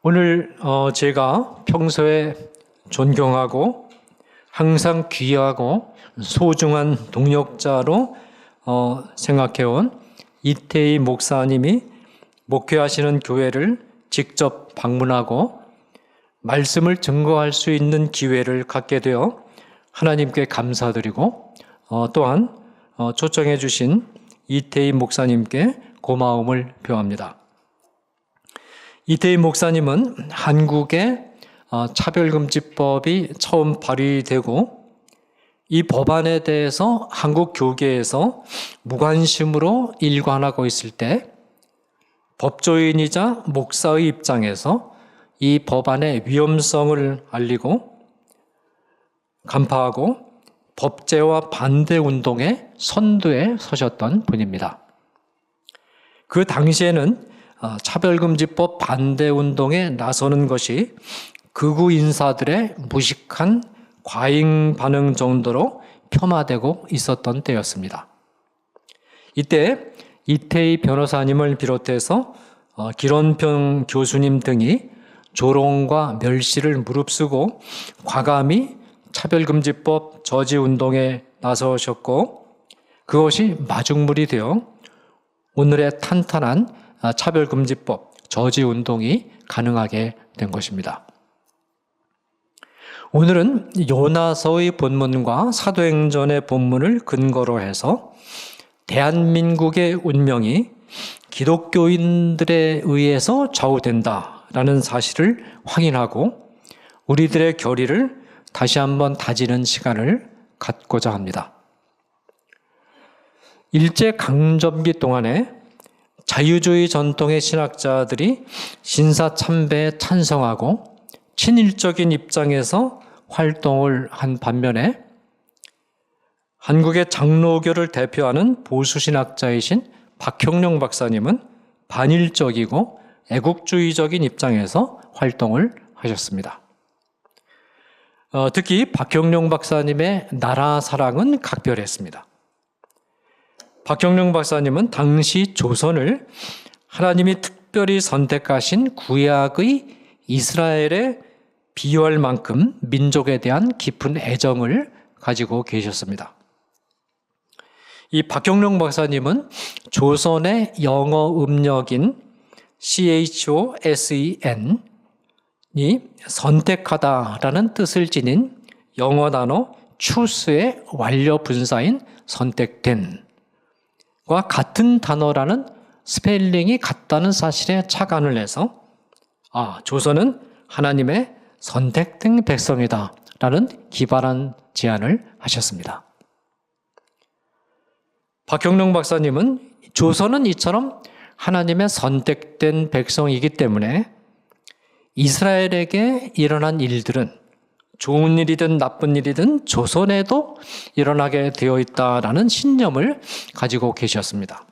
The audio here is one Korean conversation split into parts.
오늘 제가 평소에 존경하고 항상 귀하고 소중한 동역자로 생각해온 이태희 목사님이 목회하시는 교회를 직접 방문하고 말씀을 증거할 수 있는 기회를 갖게 되어 하나님께 감사드리고 또한 초청해 주신 이태희 목사님께 고마움을 표합니다. 이태희 목사님은 한국의 차별금지법이 처음 발의되고 이 법안에 대해서 한국 교계에서 무관심으로 일관하고 있을 때 법조인이자 목사의 입장에서 이 법안의 위험성을 알리고 간파하고 법제화 반대 운동의 선두에 서셨던 분입니다. 그 당시에는 차별금지법 반대 운동에 나서는 것이 극우 인사들의 무식한 과잉 반응 정도로 폄하되고 있었던 때였습니다. 이때 이태희 변호사님을 비롯해서 기론평 교수님 등이 조롱과 멸시를 무릅쓰고 과감히 차별금지법 저지운동에 나서셨고 그것이 마중물이 되어 오늘의 탄탄한 차별금지법 저지운동이 가능하게 된 것입니다. 오늘은 요나서의 본문과 사도행전의 본문을 근거로 해서 대한민국의 운명이 기독교인들에 의해서 좌우된다라는 사실을 확인하고 우리들의 결의를 다시 한번 다지는 시간을 갖고자 합니다. 일제강점기 동안에 자유주의 전통의 신학자들이 신사참배에 찬성하고 친일적인 입장에서 활동을 한 반면에 한국의 장로교를 대표하는 보수신학자이신 박형룡 박사님은 반일적이고 애국주의적인 입장에서 활동을 하셨습니다. 특히 박형룡 박사님의 나라 사랑은 각별했습니다. 박형룡 박사님은 당시 조선을 하나님이 특별히 선택하신 구약의 이스라엘에 비유할 만큼 민족에 대한 깊은 애정을 가지고 계셨습니다. 이 박형룡 박사님은 조선의 영어 음력인 CHOSEN이 선택하다라는 뜻을 지닌 영어 단어 choose의 완료 분사인 선택된 과 같은 단어라는 스펠링이 같다는 사실에 착안을 해서 조선은 하나님의 선택된 백성이다 라는 기발한 제안을 하셨습니다. 박형룡 박사님은 조선은 이처럼 하나님의 선택된 백성이기 때문에 이스라엘에게 일어난 일들은 좋은 일이든 나쁜 일이든 조선에도 일어나게 되어 있다라는 신념을 가지고 계셨습니다.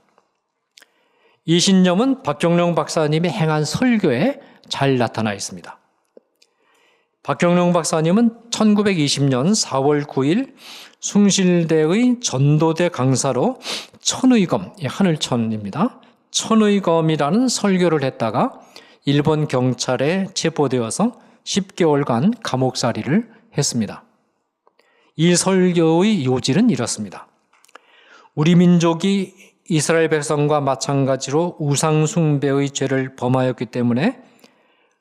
이 신념은 박형룡 박사님이 행한 설교에 잘 나타나 있습니다. 박형룡 박사님은 1920년 4월 9일 숭실대의 전도대 강사로 천의검, 하늘천입니다. 천의검이라는 설교를 했다가 일본 경찰에 체포되어서 10개월간 감옥살이를 했습니다. 이 설교의 요지는 이렇습니다. 우리 민족이 이스라엘 백성과 마찬가지로 우상 숭배의 죄를 범하였기 때문에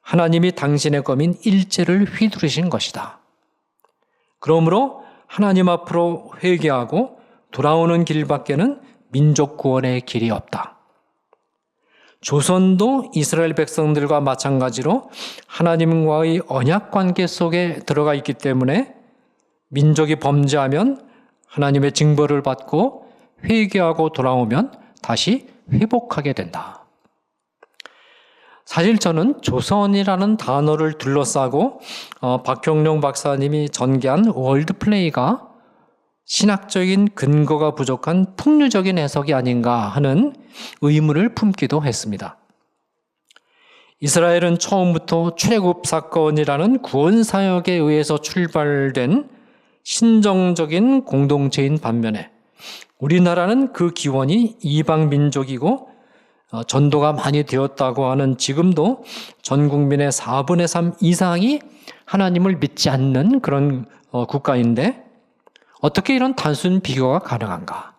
하나님이 당신의 검인 일제를 휘두르신 것이다. 그러므로 하나님 앞으로 회개하고 돌아오는 길밖에는 민족 구원의 길이 없다. 조선도 이스라엘 백성들과 마찬가지로 하나님과의 언약 관계 속에 들어가 있기 때문에 민족이 범죄하면 하나님의 징벌을 받고 회개하고 돌아오면 다시 회복하게 된다. 사실 저는 조선이라는 단어를 둘러싸고 박형룡 박사님이 전개한 월드플레이가 신학적인 근거가 부족한 풍류적인 해석이 아닌가 하는 의문을 품기도 했습니다. 이스라엘은 처음부터 출애굽 사건이라는 구원 사역에 의해서 출발된 신정적인 공동체인 반면에 우리나라는 그 기원이 이방 민족이고 전도가 많이 되었다고 하는 지금도 전 국민의 4분의 3 이상이 하나님을 믿지 않는 그런 국가인데 어떻게 이런 단순 비교가 가능한가?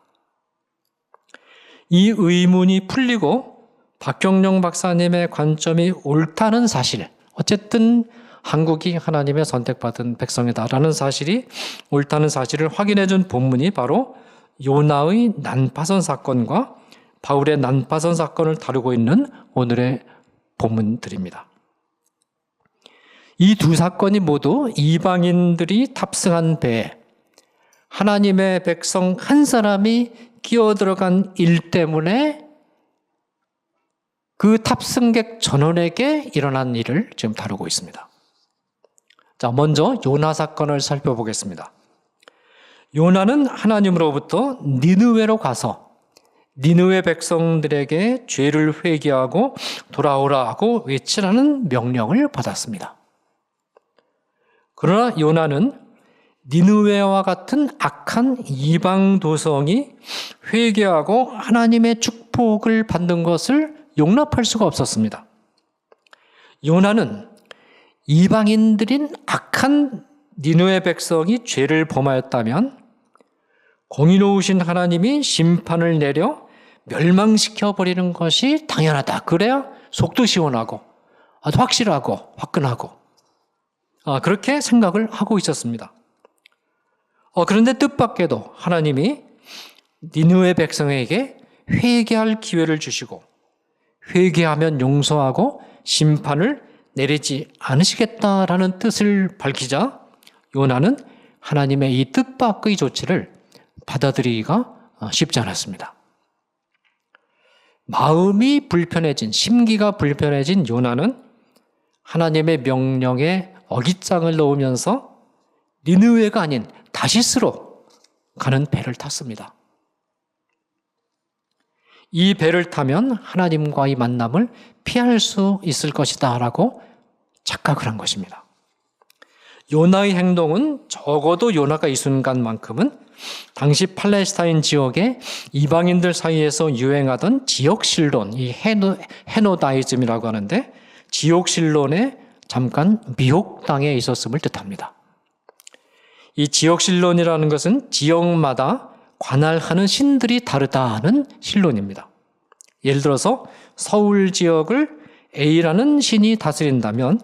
이 의문이 풀리고 박경룡 박사님의 관점이 옳다는 사실, 어쨌든 한국이 하나님의 선택받은 백성이다라는 사실이 옳다는 사실을 확인해 준 본문이 바로 요나의 난파선 사건과 바울의 난파선 사건을 다루고 있는 오늘의 본문들입니다. 이 두 사건이 모두 이방인들이 탑승한 배에 하나님의 백성 한 사람이 끼어들어간 일 때문에 그 탑승객 전원에게 일어난 일을 지금 다루고 있습니다. 자, 먼저 요나 사건을 살펴보겠습니다. 요나는 하나님으로부터 니느웨로 가서 니느웨 백성들에게 죄를 회개하고 돌아오라 하고 외치라는 명령을 받았습니다. 그러나 요나는 니느웨와 같은 악한 이방 도성이 회개하고 하나님의 축복을 받는 것을 용납할 수가 없었습니다. 요나는 이방인들인 악한 니느웨 백성이 죄를 범하였다면 공의로우신 하나님이 심판을 내려 멸망시켜버리는 것이 당연하다. 그래야 속도 시원하고 아주 확실하고 화끈하고 그렇게 생각을 하고 있었습니다. 그런데 뜻밖에도 하나님이 니느웨 백성에게 회개할 기회를 주시고 회개하면 용서하고 심판을 내리지 않으시겠다라는 뜻을 밝히자 요나는 하나님의 이 뜻밖의 조치를 받아들이기가 쉽지 않았습니다. 마음이 불편해진, 심기가 불편해진 요나는 하나님의 명령에 어깃장을 넣으면서 니느웨가 아닌 다시스로 가는 배를 탔습니다. 이 배를 타면 하나님과의 만남을 피할 수 있을 것이다 라고 착각을 한 것입니다. 요나의 행동은 적어도 요나가 이 순간만큼은 당시 팔레스타인 지역의 이방인들 사이에서 유행하던 지역신론, 이 헤노다이즘이라고 하는데 지역신론에 잠깐 미혹당해 있었음을 뜻합니다. 이 지역신론이라는 것은 지역마다 관할하는 신들이 다르다는 신론입니다. 예를 들어서 서울 지역을 A라는 신이 다스린다면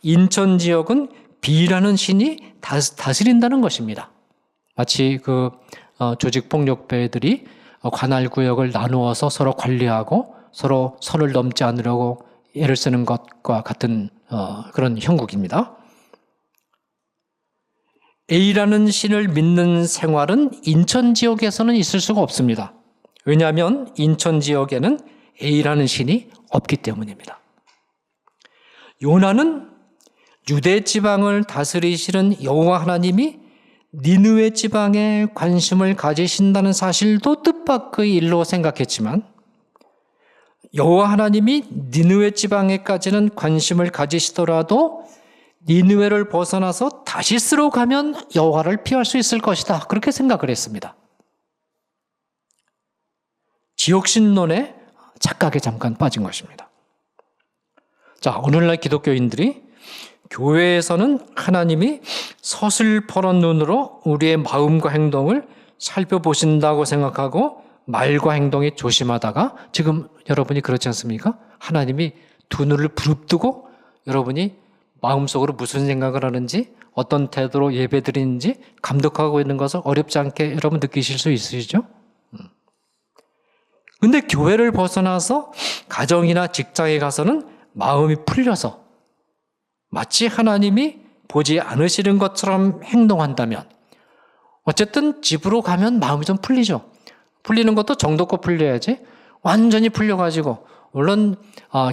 인천 지역은 B라는 신이 다스린다는 것입니다. 마치 조직폭력배들이 관할 구역을 나누어서 서로 관리하고 서로 선을 넘지 않으려고 애를 쓰는 것과 같은 그런 형국입니다. A라는 신을 믿는 생활은 인천 지역에서는 있을 수가 없습니다. 왜냐하면 인천 지역에는 A라는 신이 없기 때문입니다. 요나는 유대 지방을 다스리시는 여호와 하나님이 니느웨 지방에 관심을 가지신다는 사실도 뜻밖의 일로 생각했지만 여호와 하나님이 니느웨 지방에까지는 관심을 가지시더라도 니느웨를 벗어나서 다시스로 가면 여호와를 피할 수 있을 것이다. 그렇게 생각을 했습니다. 지역신론의 착각에 잠깐 빠진 것입니다. 자, 오늘날 기독교인들이 교회에서는 하나님이 서슬퍼런 눈으로 우리의 마음과 행동을 살펴보신다고 생각하고 말과 행동에 조심하다가 지금 여러분이 그렇지 않습니까? 하나님이 두 눈을 부릅뜨고 여러분이 마음속으로 무슨 생각을 하는지 어떤 태도로 예배드리는지 감독하고 있는 것을 어렵지 않게 여러분 느끼실 수 있으시죠? 근데 교회를 벗어나서 가정이나 직장에 가서는 마음이 풀려서 마치 하나님이 보지 않으시는 것처럼 행동한다면 어쨌든 집으로 가면 마음이 좀 풀리죠. 풀리는 것도 정도껏 풀려야지 완전히 풀려가지고 물론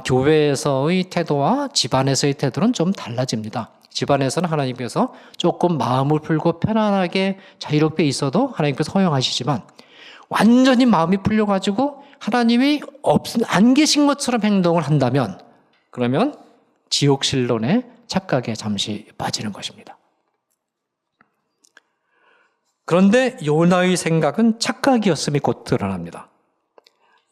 교회에서의 태도와 집안에서의 태도는 좀 달라집니다. 집안에서는 하나님께서 조금 마음을 풀고 편안하게 자유롭게 있어도 하나님께서 허용하시지만 완전히 마음이 풀려가지고 하나님이 안 계신 것처럼 행동을 한다면 그러면 지옥신론의 착각에 잠시 빠지는 것입니다. 그런데 요나의 생각은 착각이었음이 곧 드러납니다.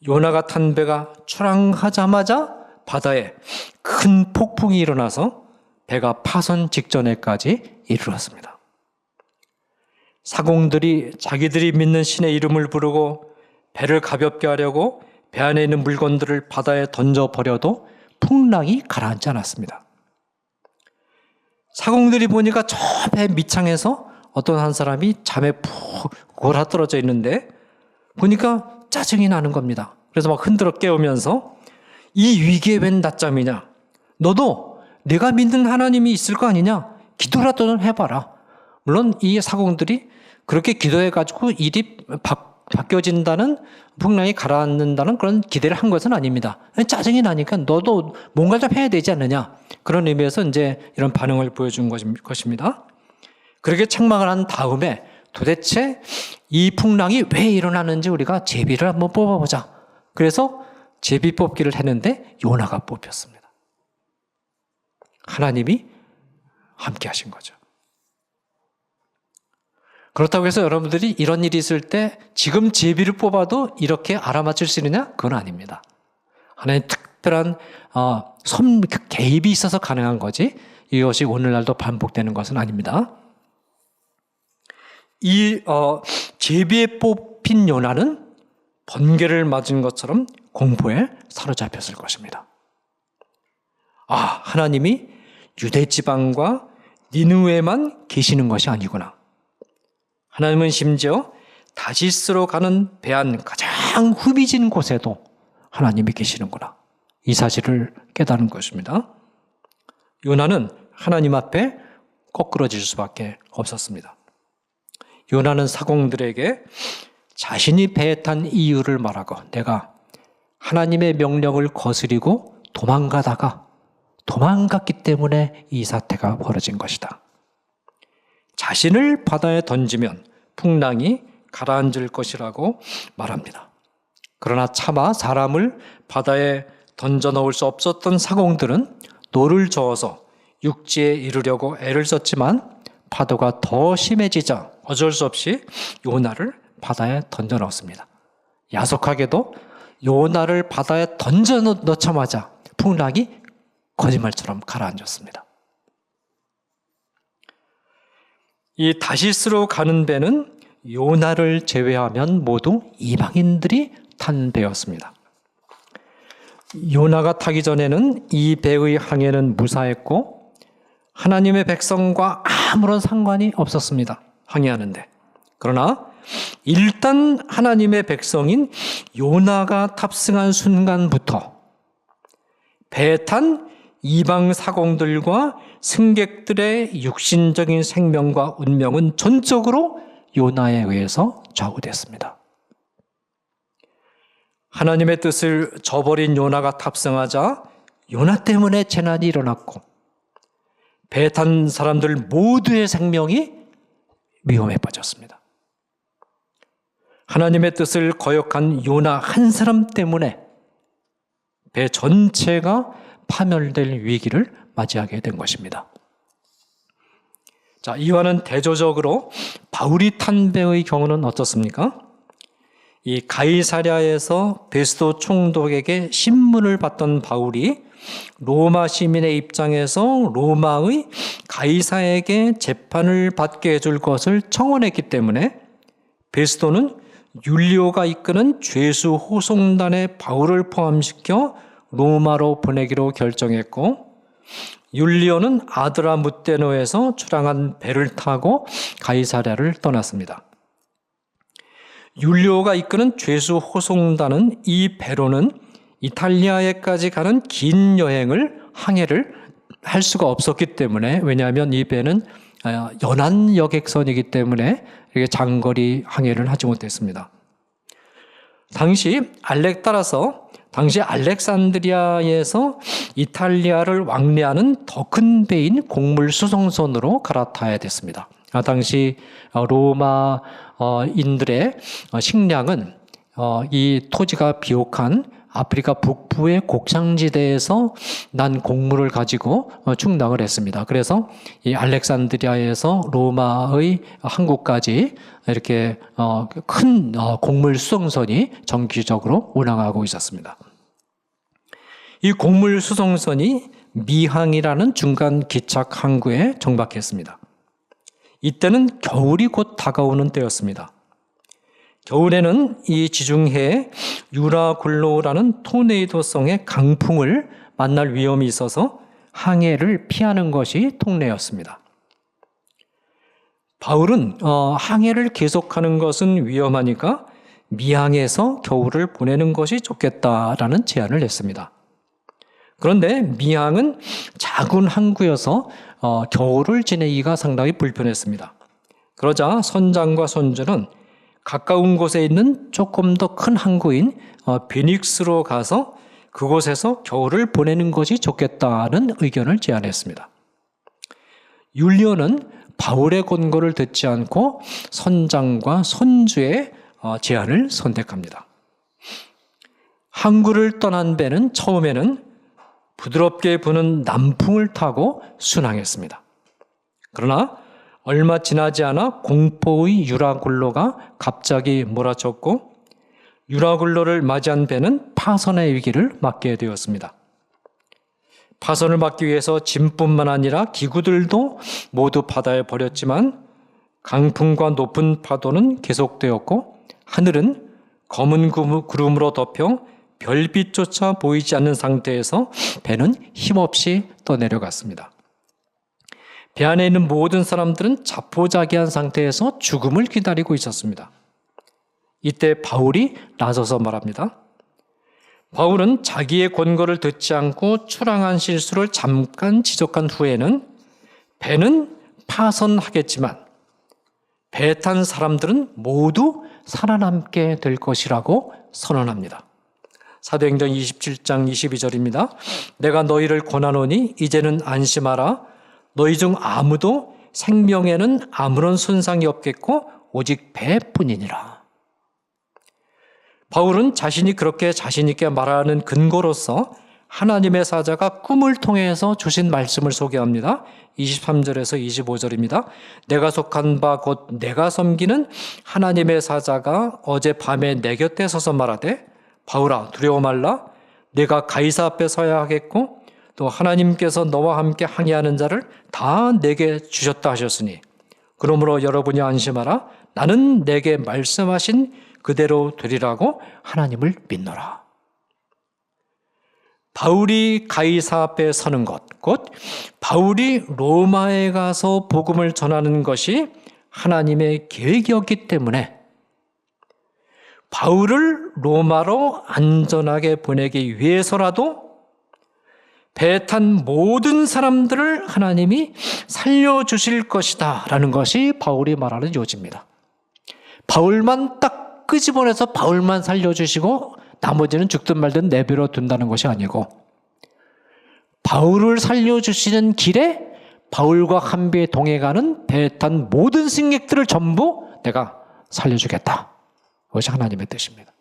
요나가 탄 배가 출항하자마자 바다에 큰 폭풍이 일어나서 배가 파손 직전에까지 이르렀습니다. 사공들이 자기들이 믿는 신의 이름을 부르고 배를 가볍게 하려고 배 안에 있는 물건들을 바다에 던져버려도 풍랑이 가라앉지 않았습니다. 사공들이 보니까 저 배 밑창에서 어떤 한 사람이 잠에 푹 골아떨어져 있는데 보니까 짜증이 나는 겁니다. 그래서 막 흔들어 깨우면서 이 위기에 웬 낮잠이냐? 너도 내가 믿는 하나님이 있을 거 아니냐? 기도라도 좀 해봐라. 물론 이 사공들이 그렇게 기도해가지고 일이 바뀌어진다는, 풍랑이 가라앉는다는 그런 기대를 한 것은 아닙니다. 짜증이 나니까 너도 뭔가 좀 해야 되지 않느냐. 그런 의미에서 이제 이런 반응을 보여준 것입니다. 그렇게 책망을 한 다음에 도대체 이 풍랑이 왜 일어나는지 우리가 제비를 한번 뽑아보자. 그래서 제비 뽑기를 했는데 요나가 뽑혔습니다. 하나님이 함께 하신 거죠. 그렇다고 해서 여러분들이 이런 일이 있을 때 지금 제비를 뽑아도 이렇게 알아맞힐 수 있느냐? 그건 아닙니다. 하나님 특별한 개입이 있어서 가능한 거지 이것이 오늘날도 반복되는 것은 아닙니다. 이 제비에 뽑힌 요나는 번개를 맞은 것처럼 공포에 사로잡혔을 것입니다. 하나님이 유대 지방과 니느웨만 계시는 것이 아니구나. 하나님은 심지어 다시스로 가는 배 안 가장 후비진 곳에도 하나님이 계시는구나. 이 사실을 깨달은 것입니다. 요나는 하나님 앞에 거꾸러질 수밖에 없었습니다. 요나는 사공들에게 자신이 배에 탄 이유를 말하고 내가 하나님의 명령을 거스리고 도망갔기 때문에 이 사태가 벌어진 것이다. 자신을 바다에 던지면 풍랑이 가라앉을 것이라고 말합니다. 그러나 차마 사람을 바다에 던져 넣을 수 없었던 사공들은 노를 저어서 육지에 이르려고 애를 썼지만 파도가 더 심해지자 어쩔 수 없이 요나를 바다에 던져 넣었습니다. 야속하게도 요나를 바다에 던져 넣자마자 풍랑이 거짓말처럼 가라앉았습니다. 이 다시스로 가는 배는 요나를 제외하면 모두 이방인들이 탄 배였습니다. 요나가 타기 전에는 이 배의 항해는 무사했고 하나님의 백성과 아무런 상관이 없었습니다. 항해하는데. 그러나 일단 하나님의 백성인 요나가 탑승한 순간부터 배에 탄 이방 사공들과 승객들의 육신적인 생명과 운명은 전적으로 요나에 의해서 좌우됐습니다. 하나님의 뜻을 저버린 요나가 탑승하자 요나 때문에 재난이 일어났고 배에 탄 사람들 모두의 생명이 위험에 빠졌습니다. 하나님의 뜻을 거역한 요나 한 사람 때문에 배 전체가 파멸될 위기를 맞이하게 된 것입니다. 자, 이와는 대조적으로 바울이 탄 배의 경우는 어떻습니까? 이 가이사랴에서 베스도 총독에게 신문을 받던 바울이 로마 시민의 입장에서 로마의 가이사에게 재판을 받게 해줄 것을 청원했기 때문에 베스도는 율리오가 이끄는 죄수 호송단에 바울을 포함시켜 로마로 보내기로 결정했고 율리오는 아드라무테노에서 출항한 배를 타고 가이사랴를 떠났습니다. 율리오가 이끄는 죄수 호송단은 이 배로는 이탈리아에까지 가는 긴 항해를 할 수가 없었기 때문에, 왜냐하면 이 배는 연안 여객선이기 때문에 이렇게 장거리 항해를 하지 못했습니다. 따라서 당시 알렉산드리아에서 이탈리아를 왕래하는 더 큰 배인 곡물 수송선으로 갈아타야 됐습니다. 당시 로마인들의 식량은 이 토지가 비옥한 아프리카 북부의 곡창지대에서 난 곡물을 가지고 충당을 했습니다. 그래서 이 알렉산드리아에서 로마의 항구까지 이렇게 큰 곡물 수송선이 정기적으로 운항하고 있었습니다. 이 곡물 수송선이 미항이라는 중간 기착 항구에 정박했습니다. 이때는 겨울이 곧 다가오는 때였습니다. 겨울에는 이 지중해에 유라굴로라는 토네이도성의 강풍을 만날 위험이 있어서 항해를 피하는 것이 통례였습니다. 바울은 항해를 계속하는 것은 위험하니까 미항에서 겨울을 보내는 것이 좋겠다라는 제안을 했습니다. 그런데 미항은 작은 항구여서 겨울을 지내기가 상당히 불편했습니다. 그러자 선장과 선주는 가까운 곳에 있는 조금 더 큰 항구인 베닉스로 가서 그곳에서 겨울을 보내는 것이 좋겠다는 의견을 제안했습니다. 율리오는 바울의 권고를 듣지 않고 선장과 선주의 제안을 선택합니다. 항구를 떠난 배는 처음에는 부드럽게 부는 남풍을 타고 순항했습니다. 그러나 얼마 지나지 않아 공포의 유라굴로가 갑자기 몰아쳤고 유라굴로를 맞이한 배는 파선의 위기를 맞게 되었습니다. 파선을 막기 위해서 짐뿐만 아니라 기구들도 모두 바다에 버렸지만 강풍과 높은 파도는 계속되었고 하늘은 검은 구름으로 덮여 별빛조차 보이지 않는 상태에서 배는 힘없이 떠내려갔습니다. 배 안에 있는 모든 사람들은 자포자기한 상태에서 죽음을 기다리고 있었습니다. 이때 바울이 나서서 말합니다. 바울은 자기의 권고를 듣지 않고 추랑한 실수를 잠깐 지적한 후에는 배는 파선하겠지만 배 탄 사람들은 모두 살아남게 될 것이라고 선언합니다. 사도행전 27장 22절입니다. 내가 너희를 권하노니 이제는 안심하라. 너희 중 아무도 생명에는 아무런 손상이 없겠고 오직 배뿐이니라. 바울은 자신이 그렇게 자신 있게 말하는 근거로서 하나님의 사자가 꿈을 통해서 주신 말씀을 소개합니다. 23절에서 25절입니다. 내가 속한 바 곧 내가 섬기는 하나님의 사자가 어젯밤에 내 곁에 서서 말하되 바울아 두려워 말라. 내가 가이사 앞에 서야 하겠고 또 하나님께서 너와 함께 항해하는 자를 다 내게 주셨다 하셨으니 그러므로 여러분이 안심하라. 나는 내게 말씀하신 그대로 되리라고 하나님을 믿노라. 바울이 가이사 앞에 서는 것, 곧 바울이 로마에 가서 복음을 전하는 것이 하나님의 계획이었기 때문에 바울을 로마로 안전하게 보내기 위해서라도 배 탄 모든 사람들을 하나님이 살려주실 것이다 라는 것이 바울이 말하는 요지입니다. 바울만 딱 끄집어내서 바울만 살려주시고 나머지는 죽든 말든 내버려 둔다는 것이 아니고 바울을 살려주시는 길에 바울과 한 배에 동행하는 배에 탄 모든 승객들을 전부 내가 살려주겠다. 그것이 하나님의 뜻입니다.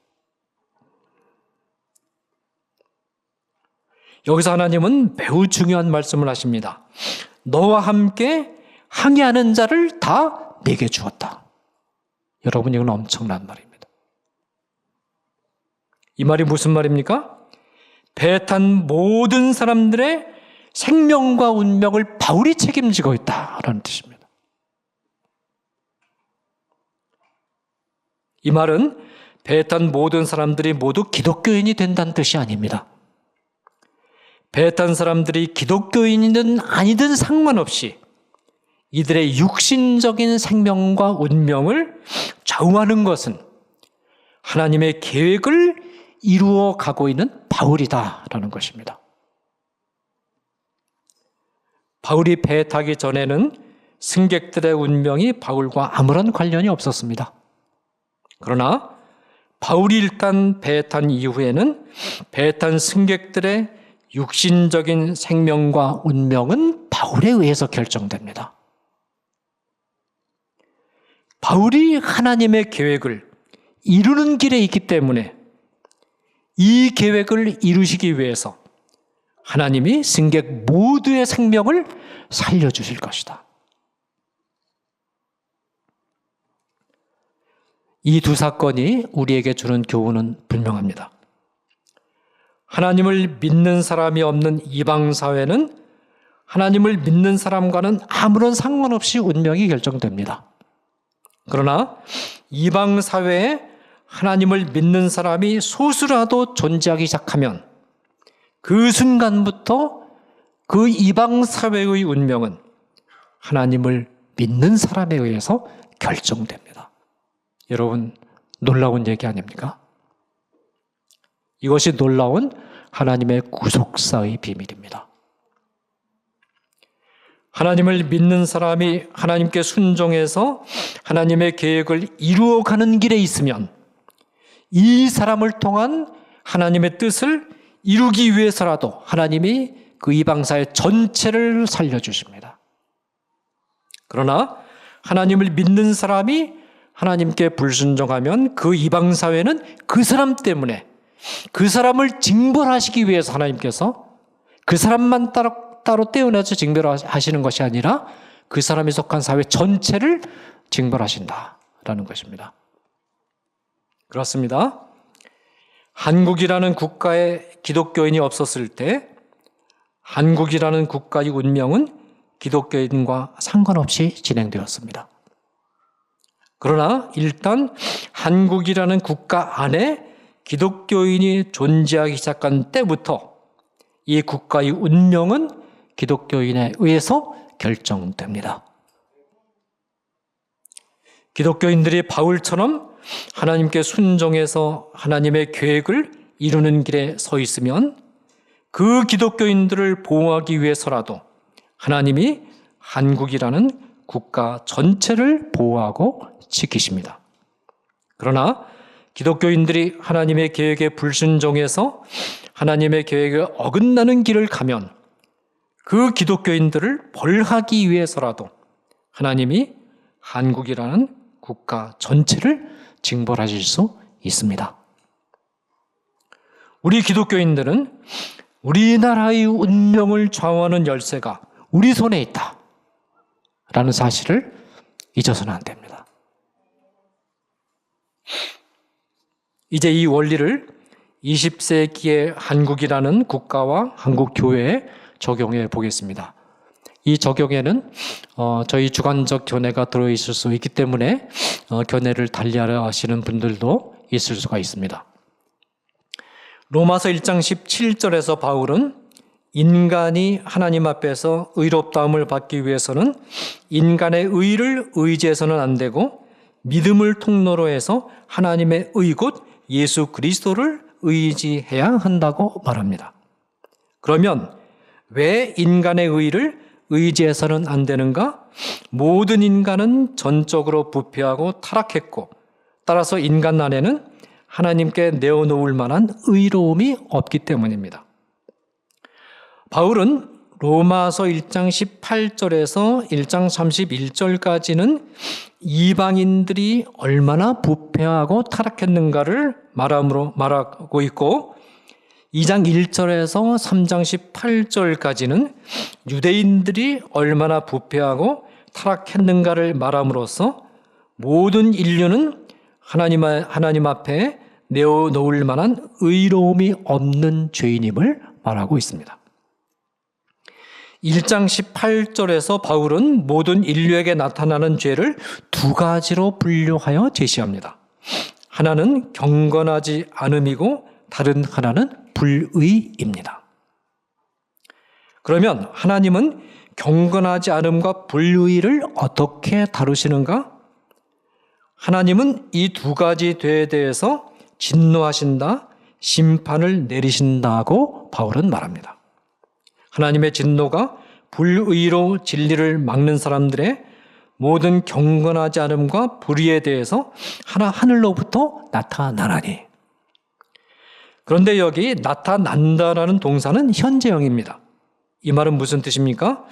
여기서 하나님은 매우 중요한 말씀을 하십니다. 너와 함께 항해하는 자를 다 내게 주었다. 여러분, 이건 엄청난 말입니다. 이 말이 무슨 말입니까? 배 탄 모든 사람들의 생명과 운명을 바울이 책임지고 있다라는 뜻입니다. 이 말은 배 탄 모든 사람들이 모두 기독교인이 된다는 뜻이 아닙니다. 배 탄 사람들이 기독교인이든 아니든 상관없이 이들의 육신적인 생명과 운명을 좌우하는 것은 하나님의 계획을 이루어 가고 있는 바울이다라는 것입니다. 바울이 배 타기 전에는 승객들의 운명이 바울과 아무런 관련이 없었습니다. 그러나 바울이 일단 배 탄 이후에는 배 탄 승객들의 육신적인 생명과 운명은 바울에 의해서 결정됩니다. 바울이 하나님의 계획을 이루는 길에 있기 때문에 이 계획을 이루시기 위해서 하나님이 승객 모두의 생명을 살려주실 것이다. 이 두 사건이 우리에게 주는 교훈은 분명합니다. 하나님을 믿는 사람이 없는 이방 사회는 하나님을 믿는 사람과는 아무런 상관없이 운명이 결정됩니다. 그러나 이방 사회에 하나님을 믿는 사람이 소수라도 존재하기 시작하면 그 순간부터 그 이방 사회의 운명은 하나님을 믿는 사람에 의해서 결정됩니다. 여러분, 놀라운 얘기 아닙니까? 이것이 놀라운 하나님의 구속사의 비밀입니다. 하나님을 믿는 사람이 하나님께 순종해서 하나님의 계획을 이루어가는 길에 있으면 이 사람을 통한 하나님의 뜻을 이루기 위해서라도 하나님이 그 이방사회 전체를 살려주십니다. 그러나 하나님을 믿는 사람이 하나님께 불순종하면 그 이방사회는 그 사람 때문에 그 사람을 징벌하시기 위해서 하나님께서 그 사람만 따로 떼어내서 징벌하시는 것이 아니라 그 사람이 속한 사회 전체를 징벌하신다라는 것입니다. 그렇습니다. 한국이라는 국가에 기독교인이 없었을 때 한국이라는 국가의 운명은 기독교인과 상관없이 진행되었습니다. 그러나 일단 한국이라는 국가 안에 기독교인이 존재하기 시작한 때부터 이 국가의 운명은 기독교인에 의해서 결정됩니다. 기독교인들이 바울처럼 하나님께 순종해서 하나님의 계획을 이루는 길에 서 있으면 그 기독교인들을 보호하기 위해서라도 하나님이 한국이라는 국가 전체를 보호하고 지키십니다. 그러나 기독교인들이 하나님의 계획에 불순종해서 하나님의 계획에 어긋나는 길을 가면 그 기독교인들을 벌하기 위해서라도 하나님이 한국이라는 국가 전체를 징벌하실 수 있습니다. 우리 기독교인들은 우리나라의 운명을 좌우하는 열쇠가 우리 손에 있다 라는 사실을 잊어서는 안 됩니다. 이제 이 원리를 20세기의 한국이라는 국가와 한국 교회에 적용해 보겠습니다. 이 적용에는 저희 주관적 견해가 들어있을 수 있기 때문에 견해를 달리하려 하시는 분들도 있을 수가 있습니다. 로마서 1장 17절에서 바울은 인간이 하나님 앞에서 의롭다함을 받기 위해서는 인간의 의를 의지해서는 안 되고 믿음을 통로로 해서 하나님의 의 곧 예수 그리스도를 의지해야 한다고 말합니다. 그러면 왜 인간의 의를 의지해서는 안 되는가? 모든 인간은 전적으로 부패하고 타락했고 따라서 인간 안에는 하나님께 내어놓을 만한 의로움이 없기 때문입니다. 바울은 로마서 1장 18절에서 1장 31절까지는 이방인들이 얼마나 부패하고 타락했는가를 말하고 있고 2장 1절에서 3장 18절까지는 유대인들이 얼마나 부패하고 타락했는가를 말함으로써 모든 인류는 하나님 앞에 내어놓을 만한 의로움이 없는 죄인임을 말하고 있습니다. 1장 18절에서 바울은 모든 인류에게 나타나는 죄를 두 가지로 분류하여 제시합니다. 하나는 경건하지 않음이고 다른 하나는 불의입니다. 그러면 하나님은 경건하지 않음과 불의를 어떻게 다루시는가? 하나님은 이 두 가지 죄에 대해서 진노하신다, 심판을 내리신다고 바울은 말합니다. 하나님의 진노가 불의로 진리를 막는 사람들의 모든 경건하지 않음과 불의에 대해서 하늘로부터 나타나나니. 그런데 여기 나타난다라는 동사는 현재형입니다. 이 말은 무슨 뜻입니까?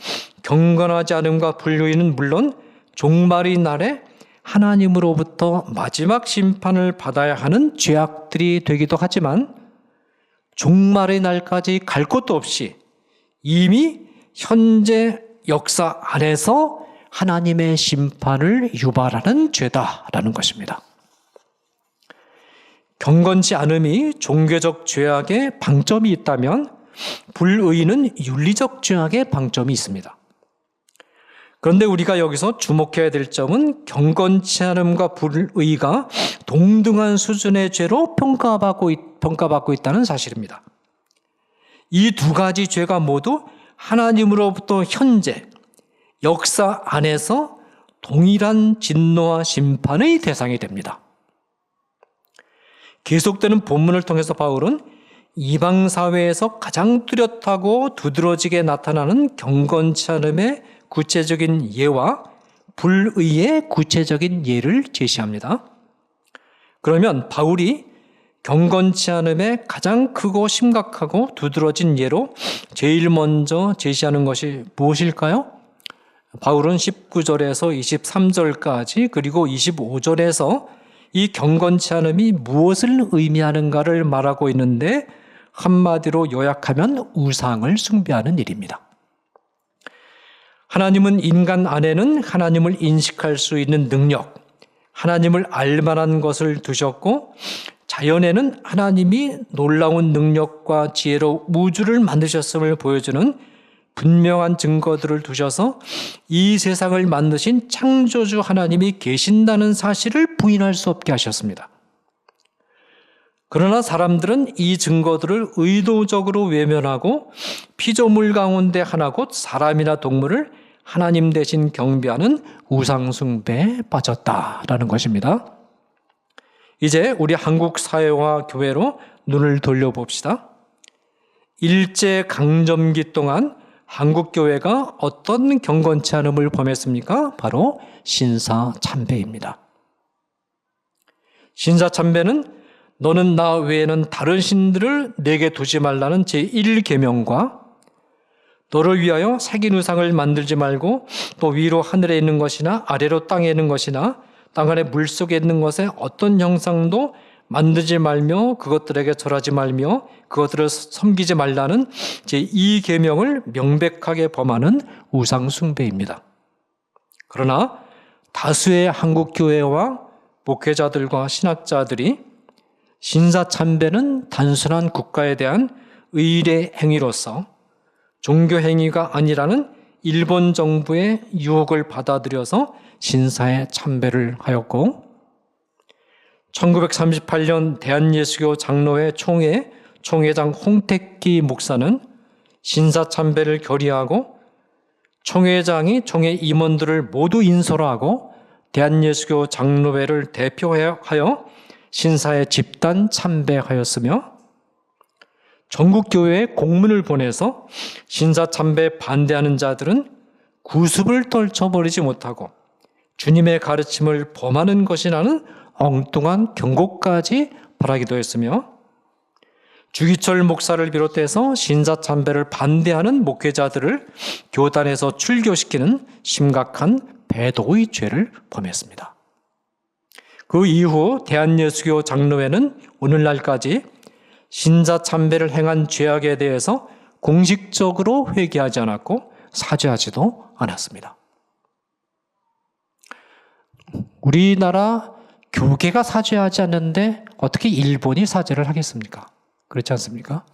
경건하지 않음과 불의는 물론 종말의 날에 하나님으로부터 마지막 심판을 받아야 하는 죄악들이 되기도 하지만 종말의 날까지 갈 곳도 없이 이미 현재 역사 안에서 하나님의 심판을 유발하는 죄다라는 것입니다. 경건치 않음이 종교적 죄악의 방점이 있다면 불의는 윤리적 죄악의 방점이 있습니다. 그런데 우리가 여기서 주목해야 될 점은 경건치 않음과 불의가 동등한 수준의 죄로 평가받고 있다는 사실입니다. 이 두 가지 죄가 모두 하나님으로부터 현재 역사 안에서 동일한 진노와 심판의 대상이 됩니다. 계속되는 본문을 통해서 바울은 이방 사회에서 가장 뚜렷하고 두드러지게 나타나는 경건치 않음의 구체적인 예와 불의의 구체적인 예를 제시합니다. 그러면 바울이 경건치 않음의 가장 크고 심각하고 두드러진 예로 제일 먼저 제시하는 것이 무엇일까요? 바울은 19절에서 23절까지 그리고 25절에서 이 경건치 않음이 무엇을 의미하는가를 말하고 있는데 한마디로 요약하면 우상을 숭배하는 일입니다. 하나님은 인간 안에는 하나님을 인식할 수 있는 능력, 하나님을 알 만한 것을 두셨고 자연에는 하나님이 놀라운 능력과 지혜로 우주를 만드셨음을 보여주는 분명한 증거들을 두셔서 이 세상을 만드신 창조주 하나님이 계신다는 사실을 부인할 수 없게 하셨습니다. 그러나 사람들은 이 증거들을 의도적으로 외면하고 피조물 가운데 하나 곧 사람이나 동물을 하나님 대신 경배하는 우상숭배에 빠졌다라는 것입니다. 이제 우리 한국 사회와 교회로 눈을 돌려봅시다. 일제강점기 동안 한국 교회가 어떤 경건치 않음을 범했습니까? 바로 신사참배입니다. 신사참배는 너는 나 외에는 다른 신들을 내게 두지 말라는 제1계명과 너를 위하여 새긴 우상을 만들지 말고 또 위로 하늘에 있는 것이나 아래로 땅에 있는 것이나 땅 안에 물속에 있는 것에 어떤 형상도 만들지 말며 그것들에게 절하지 말며 그것들을 섬기지 말라는 제2계명을 명백하게 범하는 우상숭배입니다. 그러나 다수의 한국 교회와 목회자들과 신학자들이 신사참배는 단순한 국가에 대한 의례 행위로서 종교 행위가 아니라는 일본 정부의 유혹을 받아들여서 신사에 참배를 하였고 1938년 대한예수교 장로회 총회장 홍택기 목사는 신사참배를 결의하고 총회장이 총회 임원들을 모두 인솔 하고 대한예수교 장로회를 대표하여 신사에 집단 참배하였으며 전국교회에 공문을 보내서 신사참배에 반대하는 자들은 구습을 떨쳐버리지 못하고 주님의 가르침을 범하는 것이라는 엉뚱한 경고까지 바라기도 했으며 주기철 목사를 비롯해서 신사참배를 반대하는 목회자들을 교단에서 출교시키는 심각한 배도의 죄를 범했습니다. 그 이후 대한예수교 장로회는 오늘날까지 신사참배를 행한 죄악에 대해서 공식적으로 회개하지 않았고 사죄하지도 않았습니다. 우리나라 교계가 사죄하지 않는데 어떻게 일본이 사죄를 하겠습니까? 그렇지 않습니까?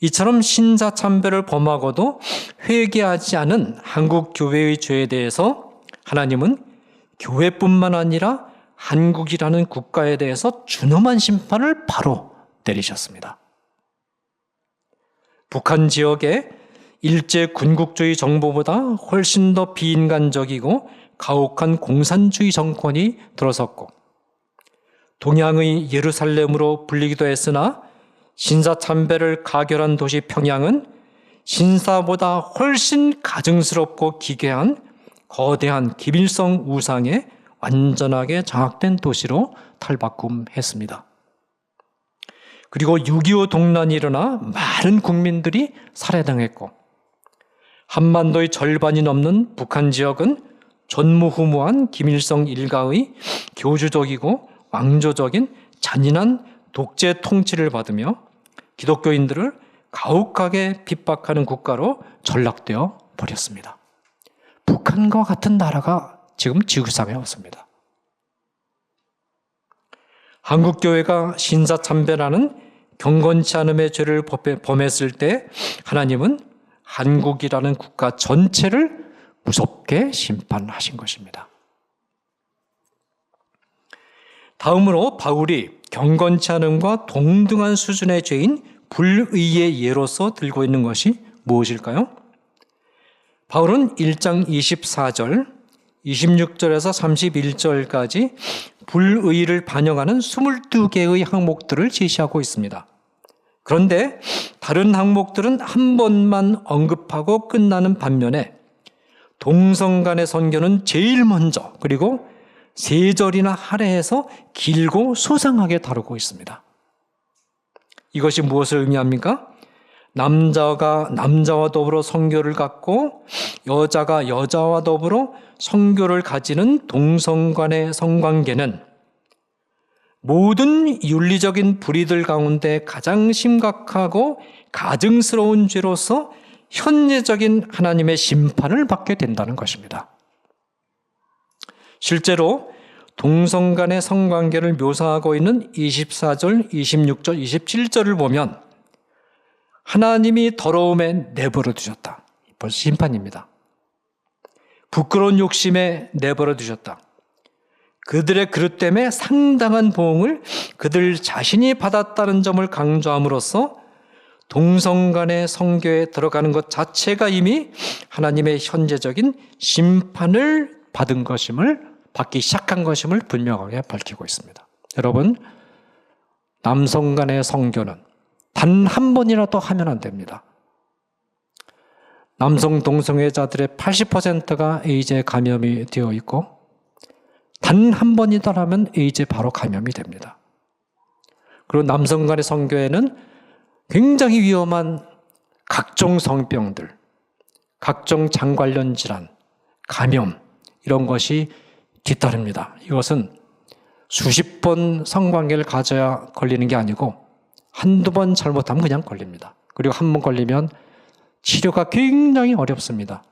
이처럼 신사참배를 범하고도 회개하지 않은 한국 교회의 죄에 대해서 하나님은 교회뿐만 아니라 한국이라는 국가에 대해서 준엄한 심판을 바로 내리셨습니다. 북한 지역에 일제 군국주의 정부보다 훨씬 더 비인간적이고 가혹한 공산주의 정권이 들어섰고 동양의 예루살렘으로 불리기도 했으나 신사참배를 가결한 도시 평양은 신사보다 훨씬 가증스럽고 기괴한 거대한 김일성 우상에 완전하게 장악된 도시로 탈바꿈했습니다. 그리고 6.25 동란이 일어나 많은 국민들이 살해당했고 한반도의 절반이 넘는 북한 지역은 전무후무한 김일성 일가의 교주적이고 왕조적인 잔인한 독재 통치를 받으며 기독교인들을 가혹하게 핍박하는 국가로 전락되어 버렸습니다. 북한과 같은 나라가 지금 지구상에 없습니다. 한국교회가 신사참배라는 경건치 않음의 죄를 범했을 때 하나님은 한국이라는 국가 전체를 무섭게 심판하신 것입니다. 다음으로 바울이 경건치 않음과 동등한 수준의 죄인 불의의 예로서 들고 있는 것이 무엇일까요? 바울은 1장 24절, 26절에서 31절까지 불의를 반영하는 22개의 항목들을 제시하고 있습니다. 그런데 다른 항목들은 한 번만 언급하고 끝나는 반면에 동성 간의 선교는 제일 먼저, 그리고 3절이나 할애해서 길고 소상하게 다루고 있습니다. 이것이 무엇을 의미합니까? 남자가 남자와 더불어 성교를 갖고 여자가 여자와 더불어 성교를 가지는 동성 간의 성관계는 모든 윤리적인 불의들 가운데 가장 심각하고 가증스러운 죄로서 현재적인 하나님의 심판을 받게 된다는 것입니다. 실제로 동성 간의 성관계를 묘사하고 있는 24절, 26절, 27절을 보면 하나님이 더러움에 내버려 두셨다. 벌써 심판입니다. 부끄러운 욕심에 내버려 두셨다. 그들의 그릇 때문에 상당한 보응을 그들 자신이 받았다는 점을 강조함으로써 동성 간의 성교에 들어가는 것 자체가 이미 하나님의 현재적인 심판을 받기 시작한 것임을 분명하게 밝히고 있습니다. 여러분, 남성 간의 성교는 단 한 번이라도 하면 안 됩니다. 남성 동성애자들의 80%가 에이즈에 감염이 되어 있고 단 한 번이더라면 에이즈에 바로 감염이 됩니다. 그리고 남성 간의 성교에는 굉장히 위험한 각종 성병들, 각종 장 관련 질환, 감염 이런 것이 뒤따릅니다. 이것은 수십 번 성관계를 가져야 걸리는 게 아니고 한두 번 잘못하면 그냥 걸립니다. 그리고 한 번 걸리면 치료가 굉장히 어렵습니다.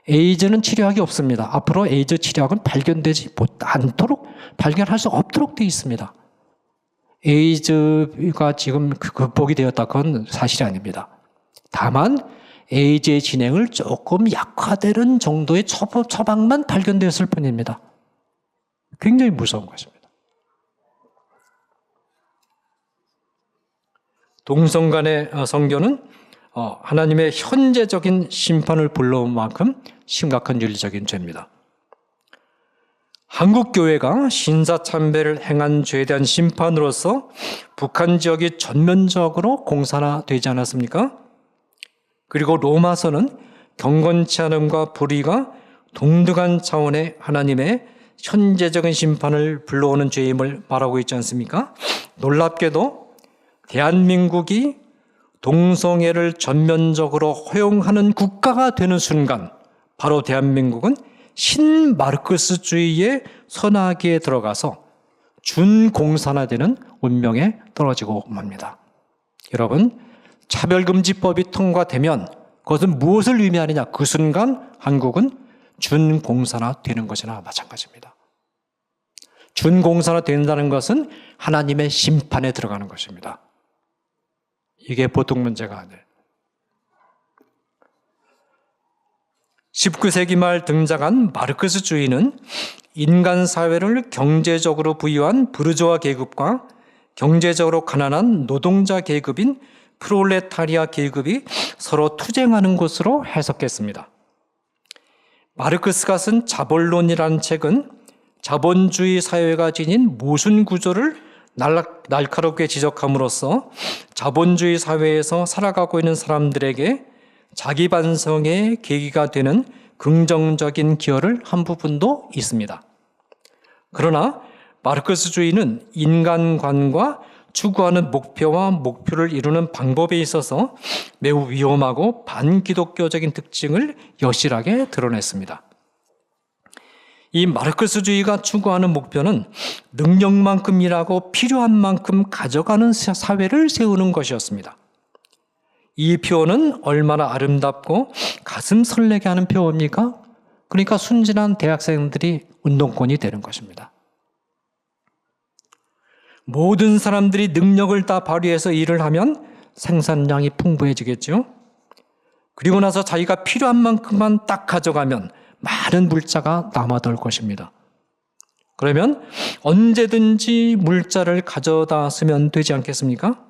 에이즈는 치료약이 없습니다. 앞으로 에이즈 치료약은 발견되지 않도록, 발견할 수 없도록 되어 있습니다. 에이즈가 지금 극복이 되었다, 그건 사실이 아닙니다. 다만 에이즈의 진행을 조금 약화되는 정도의 처방만 발견되었을 뿐입니다. 굉장히 무서운 것입니다. 동성 간의 성교는 하나님의 현재적인 심판을 불러온 만큼 심각한 윤리적인 죄입니다. 한국교회가 신사참배를 행한 죄에 대한 심판으로서 북한 지역이 전면적으로 공산화되지 않았습니까? 그리고 로마서는 경건치 않음과 불의가 동등한 차원의 하나님의 현재적인 심판을 불러오는 죄임을 말하고 있지 않습니까? 놀랍게도 대한민국이 동성애를 전면적으로 허용하는 국가가 되는 순간 바로 대한민국은 신마르크스주의의 선악기에 들어가서 준공산화되는 운명에 떨어지고 맙니다. 여러분, 차별금지법이 통과되면 그것은 무엇을 의미하느냐? 그 순간 한국은 준공산화되는 것이나 마찬가지입니다. 준공산화된다는 것은 하나님의 심판에 들어가는 것입니다. 이게 보통 문제가 아니에요. 19세기 말 등장한 마르크스주의는 인간 사회를 경제적으로 부유한 부르주아 계급과 경제적으로 가난한 노동자 계급인 프롤레타리아 계급이 서로 투쟁하는 것으로 해석했습니다. 마르크스가 쓴 자본론이라는 책은 자본주의 사회가 지닌 모순 구조를 날카롭게 지적함으로써 자본주의 사회에서 살아가고 있는 사람들에게 자기 반성의 계기가 되는 긍정적인 기여를 한 부분도 있습니다. 그러나 마르크스주의는 인간관과 추구하는 목표와 목표를 이루는 방법에 있어서 매우 위험하고 반기독교적인 특징을 여실하게 드러냈습니다. 이 마르크스주의가 추구하는 목표는 능력만큼 일하고 필요한 만큼 가져가는 사회를 세우는 것이었습니다. 이 표현은 얼마나 아름답고 가슴 설레게 하는 표현입니까? 그러니까 순진한 대학생들이 운동권이 되는 것입니다. 모든 사람들이 능력을 다 발휘해서 일을 하면 생산량이 풍부해지겠죠. 그리고 나서 자기가 필요한 만큼만 딱 가져가면 많은 물자가 남아돌 것입니다. 그러면 언제든지 물자를 가져다 쓰면 되지 않겠습니까?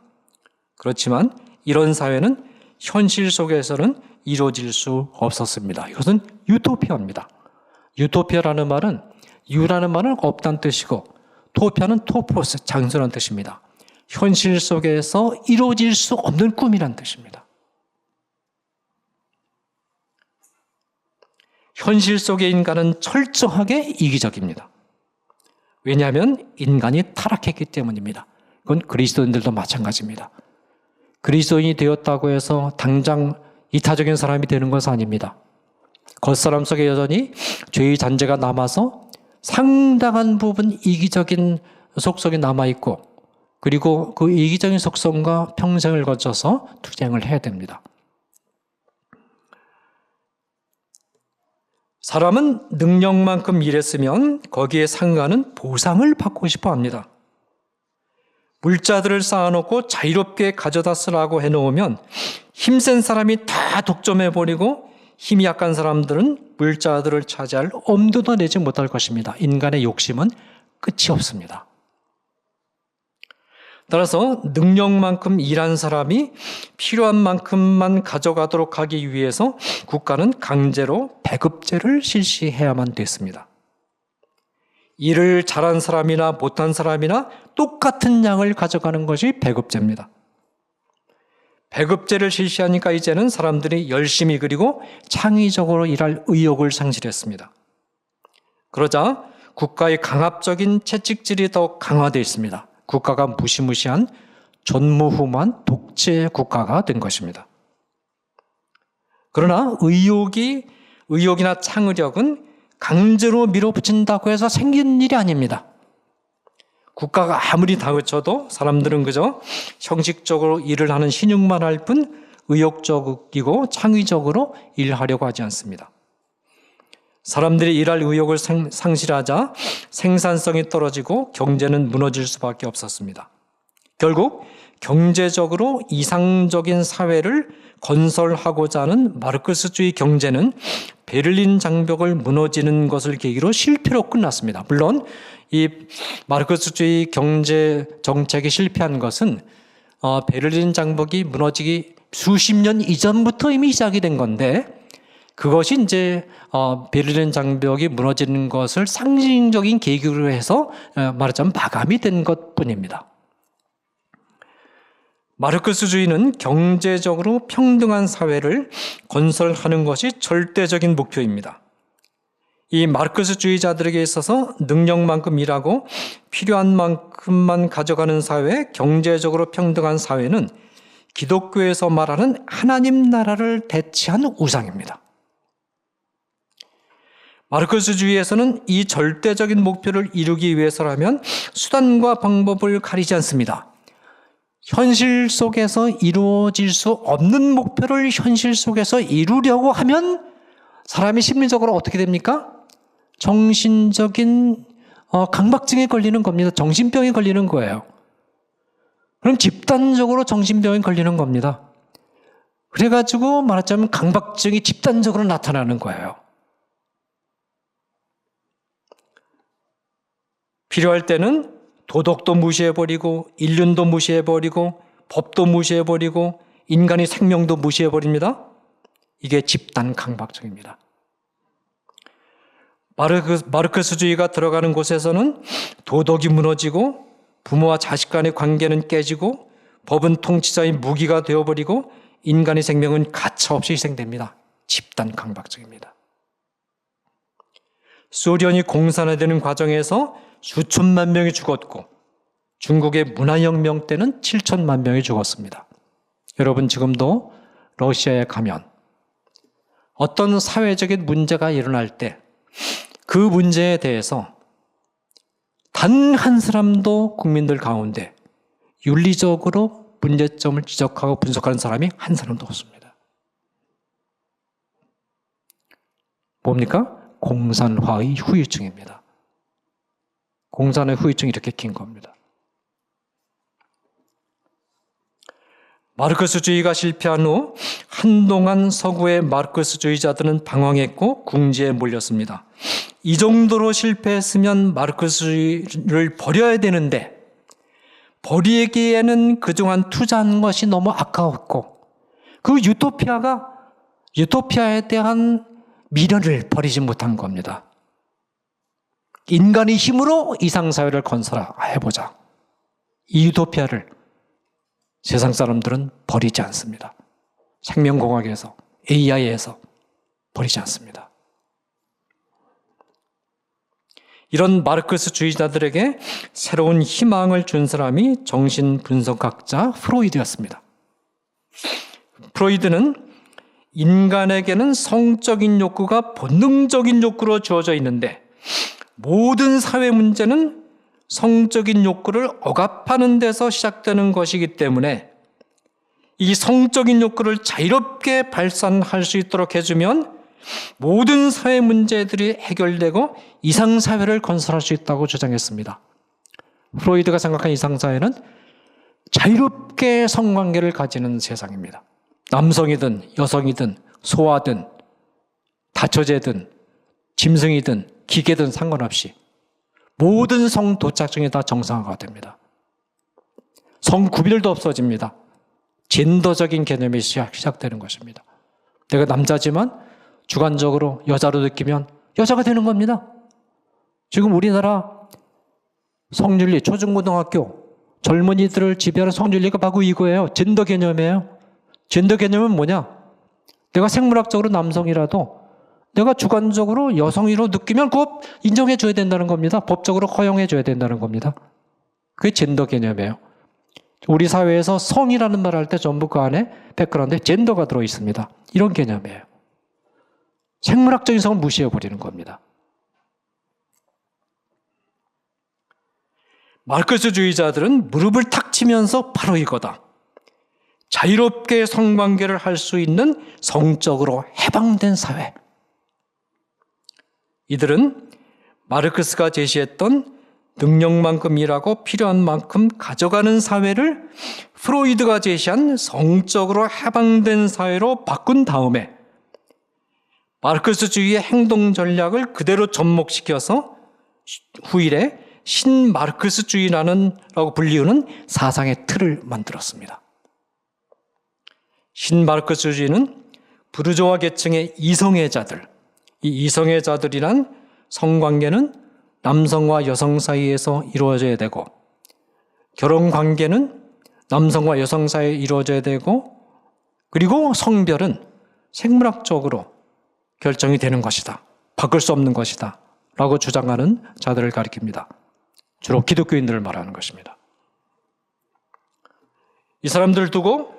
그렇지만 이런 사회는 현실 속에서는 이루어질 수 없었습니다. 이것은 유토피아입니다. 유토피아라는 말은 유라는 말은 없다는 뜻이고 토피아는 토포스, 장소라는 뜻입니다. 현실 속에서 이루어질 수 없는 꿈이라는 뜻입니다. 현실 속의 인간은 철저하게 이기적입니다. 왜냐하면 인간이 타락했기 때문입니다. 그건 그리스도인들도 마찬가지입니다. 그리스도인이 되었다고 해서 당장 이타적인 사람이 되는 것은 아닙니다. 겉사람 속에 여전히 죄의 잔재가 남아서 상당한 부분 이기적인 속성이 남아있고 그리고 그 이기적인 속성과 평생을 거쳐서 투쟁을 해야 됩니다. 사람은 능력만큼 일했으면 거기에 상응하는 보상을 받고 싶어 합니다. 물자들을 쌓아놓고 자유롭게 가져다 쓰라고 해놓으면 힘센 사람이 다 독점해버리고 힘이 약한 사람들은 물자들을 차지할 엄두도 내지 못할 것입니다. 인간의 욕심은 끝이 없습니다. 따라서 능력만큼 일한 사람이 필요한 만큼만 가져가도록 하기 위해서 국가는 강제로 배급제를 실시해야만 됐습니다. 일을 잘한 사람이나 못한 사람이나 똑같은 양을 가져가는 것이 배급제입니다. 배급제를 실시하니까 이제는 사람들이 열심히 그리고 창의적으로 일할 의욕을 상실했습니다. 그러자 국가의 강압적인 채찍질이 더 강화되어 있습니다. 국가가 무시무시한 전무후무한 독재 국가가 된 것입니다. 그러나 의욕이나 창의력은 강제로 밀어붙인다고 해서 생기는 일이 아닙니다. 국가가 아무리 다그쳐도 사람들은 그저 형식적으로 일을 하는 신용만 할 뿐 의욕적이고 창의적으로 일하려고 하지 않습니다. 사람들이 일할 의욕을 상실하자 생산성이 떨어지고 경제는 무너질 수밖에 없었습니다. 결국 경제적으로 이상적인 사회를 건설하고자 하는 마르크스주의 경제는 베를린 장벽을 무너지는 것을 계기로 실패로 끝났습니다. 물론 이 마르크스주의 경제 정책이 실패한 것은 베를린 장벽이 무너지기 수십 년 이전부터 이미 시작이 된 건데 그것이 이제 베를린 장벽이 무너지는 것을 상징적인 계기로 해서 말하자면 마감이 된 것뿐입니다. 마르크스주의는 경제적으로 평등한 사회를 건설하는 것이 절대적인 목표입니다. 이 마르크스주의자들에게 있어서 능력만큼 일하고 필요한 만큼만 가져가는 사회, 경제적으로 평등한 사회는 기독교에서 말하는 하나님 나라를 대체한 우상입니다. 마르크스주의에서는 이 절대적인 목표를 이루기 위해서라면 수단과 방법을 가리지 않습니다. 현실 속에서 이루어질 수 없는 목표를 현실 속에서 이루려고 하면 사람이 심리적으로 어떻게 됩니까? 정신적인 강박증에 걸리는 겁니다. 정신병에 걸리는 거예요. 그럼 집단적으로 정신병에 걸리는 겁니다. 그래가지고 말하자면 강박증이 집단적으로 나타나는 거예요. 필요할 때는 도덕도 무시해버리고 인륜도 무시해버리고 법도 무시해버리고 인간의 생명도 무시해버립니다. 이게 집단 강박증입니다. 마르크스주의가 들어가는 곳에서는 도덕이 무너지고 부모와 자식 간의 관계는 깨지고 법은 통치자의 무기가 되어버리고 인간의 생명은 가차없이 희생됩니다. 집단 강박증입니다. 소련이 공산화되는 과정에서 수천만 명이 죽었고 중국의 문화혁명 때는 7천만 명이 죽었습니다. 여러분 지금도 러시아에 가면 어떤 사회적인 문제가 일어날 때 그 그 문제에 대해서 단 한 사람도 국민들 가운데 윤리적으로 문제점을 지적하고 분석하는 사람이 한 사람도 없습니다. 뭡니까? 공산화의 후유증입니다. 공산화의 후유증이 이렇게 긴 겁니다. 마르크스주의가 실패한 후 한동안 서구의 마르크스주의자들은 방황했고 궁지에 몰렸습니다. 이 정도로 실패했으면 마르크스주의를 버려야 되는데 버리기에는 그동안 투자한 것이 너무 아까웠고 그 유토피아에 대한 미련을 버리지 못한 겁니다. 인간의 힘으로 이상사회를 건설해보자. 이 유토피아를 세상 사람들은 버리지 않습니다. 생명공학에서, AI에서 버리지 않습니다. 이런 마르크스주의자들에게 새로운 희망을 준 사람이 정신분석학자 프로이드였습니다. 프로이드는 인간에게는 성적인 욕구가 본능적인 욕구로 주어져 있는데 모든 사회 문제는 성적인 욕구를 억압하는 데서 시작되는 것이기 때문에 이 성적인 욕구를 자유롭게 발산할 수 있도록 해주면 모든 사회 문제들이 해결되고 이상사회를 건설할 수 있다고 주장했습니다. 프로이드가 생각한 이상사회는 자유롭게 성관계를 가지는 세상입니다. 남성이든 여성이든 소아든 다처제든 짐승이든 기계든 상관없이 모든 성 도착증이 다 정상화가 됩니다. 성 구별도 없어집니다. 젠더적인 개념이 시작되는 것입니다. 내가 남자지만 주관적으로 여자로 느끼면 여자가 되는 겁니다. 지금 우리나라 성윤리 초중고등학교 젊은이들을 지배하는 성윤리가 바로 이거예요. 젠더 개념이에요. 젠더 개념은 뭐냐? 내가 생물학적으로 남성이라도 내가 주관적으로 여성이로 느끼면 그거 인정해 줘야 된다는 겁니다. 법적으로 허용해 줘야 된다는 겁니다. 그게 젠더 개념이에요. 우리 사회에서 성이라는 말을 할 때 전부 그 안에 백그라운드에 젠더가 들어 있습니다. 이런 개념이에요. 생물학적인 성을 무시해 버리는 겁니다. 마르크스주의자들은 무릎을 탁 치면서 바로 이거다. 자유롭게 성관계를 할 수 있는 성적으로 해방된 사회. 이들은 마르크스가 제시했던 능력만큼 일하고 필요한 만큼 가져가는 사회를 프로이드가 제시한 성적으로 해방된 사회로 바꾼 다음에 마르크스주의의 행동 전략을 그대로 접목시켜서 후일에 신마르크스주의라고 불리우는 사상의 틀을 만들었습니다. 신마르크스주의는 부르조아 계층의 이성애자들, 이 이성애자들이란 성관계는 남성과 여성 사이에서 이루어져야 되고 결혼관계는 남성과 여성 사이에 이루어져야 되고 그리고 성별은 생물학적으로 결정이 되는 것이다. 바꿀 수 없는 것이다. 라고 주장하는 자들을 가리킵니다. 주로 기독교인들을 말하는 것입니다. 이 사람들을 두고